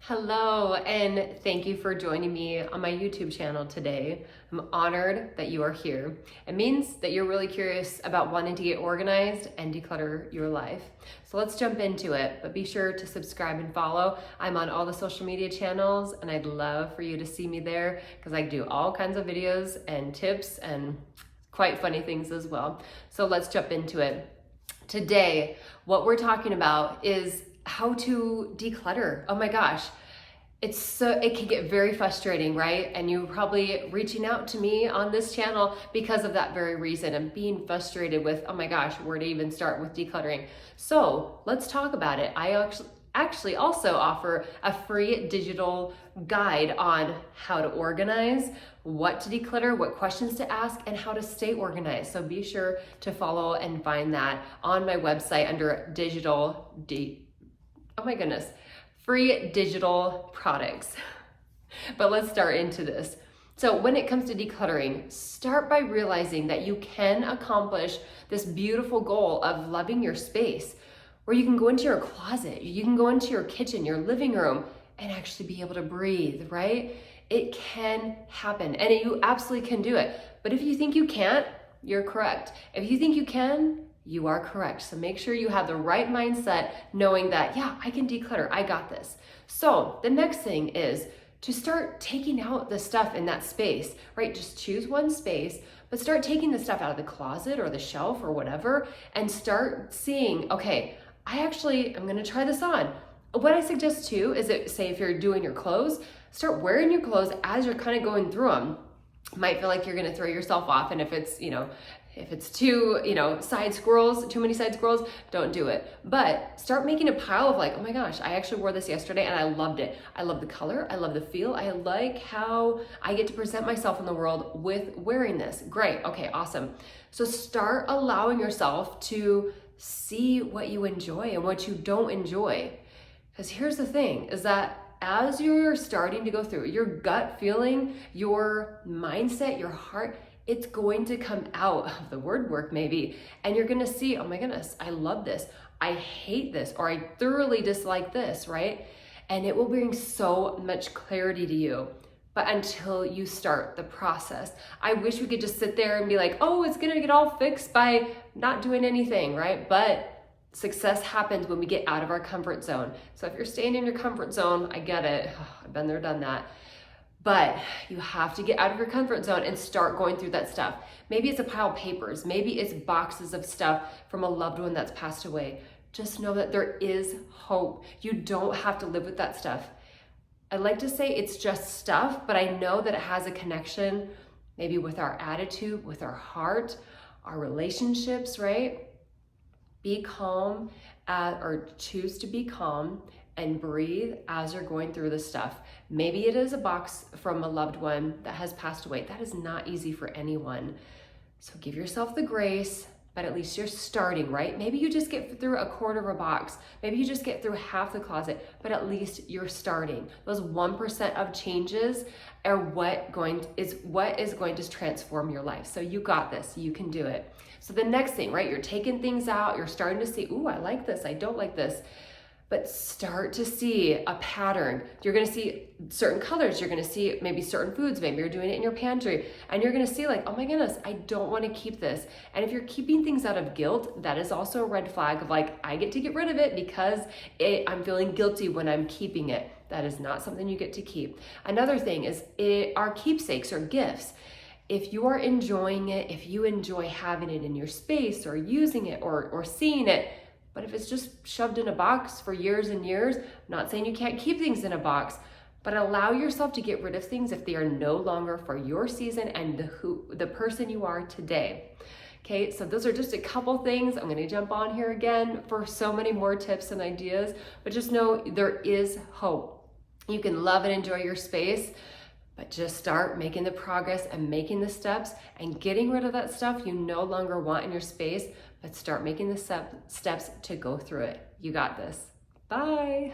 Hello, and thank you for joining me on my YouTube channel today. I'm honored that you are here. It means that you're really curious about wanting to get organized and declutter your life. So let's jump into it, but be sure to subscribe and follow. I'm on all the social media channels, and I'd love for you to see me there because I do all kinds of videos and tips and quite funny things as well. So let's jump into it. Today, what we're talking about is how to declutter. Oh my gosh, it can get very frustrating, right? And you're probably reaching out to me on this channel because of that very reason and being frustrated with, oh my gosh, where to even start with decluttering. So let's talk about it. I actually also offer a free digital guide on how to organize, what to declutter, what questions to ask, and how to stay organized. So be sure to follow and find that on my website under free digital products. But let's start into this. So when it comes to decluttering, start by realizing that you can accomplish this beautiful goal of loving your space, where you can go into your closet, you can go into your kitchen, your living room, and actually be able to breathe, right? It can happen, and you absolutely can do it. But if you think you can't, you're correct. If you think you can, you are correct. So make sure you have the right mindset, knowing that, yeah, I can declutter, I got this. So the next thing is to start taking out the stuff in that space, right? Just choose one space, but start taking the stuff out of the closet or the shelf or whatever, and start seeing, okay, I'm gonna try this on. What I suggest too is that, say if you're doing your clothes, start wearing your clothes as you're kind of going through them. Might feel like you're gonna throw yourself off, and if it's too many side squirrels, don't do it. But start making a pile of like, oh my gosh, I actually wore this yesterday and I loved it. I love the color, I love the feel, I like how I get to present myself in the world with wearing this. Great, okay, awesome. So start allowing yourself to see what you enjoy and what you don't enjoy. Because here's the thing, is that as you're starting to go through your gut feeling, your mindset, your heart, it's going to come out of the word work maybe, and you're gonna see, oh my goodness, I love this, I hate this, or I thoroughly dislike this, right? And it will bring so much clarity to you. But until you start the process, I wish we could just sit there and be like, oh, it's gonna get all fixed by not doing anything, right? But success happens when we get out of our comfort zone. So if you're staying in your comfort zone, I get it, I've been there, done that. But you have to get out of your comfort zone and start going through that stuff. Maybe it's a pile of papers, maybe it's boxes of stuff from a loved one that's passed away. Just know that there is hope. You don't have to live with that stuff. I like to say it's just stuff, but I know that it has a connection maybe with our attitude, with our heart, our relationships, right? Be calm, or choose to be calm and breathe as you're going through this stuff. Maybe it is a box from a loved one that has passed away. That is not easy for anyone. So give yourself the grace, but at least you're starting, right? Maybe you just get through a quarter of a box. Maybe you just get through half the closet, but at least you're starting. Those 1% of changes are what is going to transform your life. So you got this, you can do it. So the next thing, right? You're taking things out, you're starting to see, ooh, I like this, I don't like this. But start to see a pattern. You're gonna see certain colors, you're gonna see maybe certain foods, maybe you're doing it in your pantry, and you're gonna see like, oh my goodness, I don't wanna keep this. And if you're keeping things out of guilt, that is also a red flag of like, I get to get rid of it because I'm feeling guilty when I'm keeping it. That is not something you get to keep. Another thing is our keepsakes or gifts. If you are enjoying it, if you enjoy having it in your space or using it or seeing it, but if it's just shoved in a box for years and years, I'm not saying you can't keep things in a box, but allow yourself to get rid of things if they are no longer for your season and the person you are today. Okay, so those are just a couple things. I'm gonna jump on here again for so many more tips and ideas, but just know there is hope. You can love and enjoy your space, but just start making the progress and making the steps and getting rid of that stuff you no longer want in your space, but start making the steps to go through it. You got this. Bye.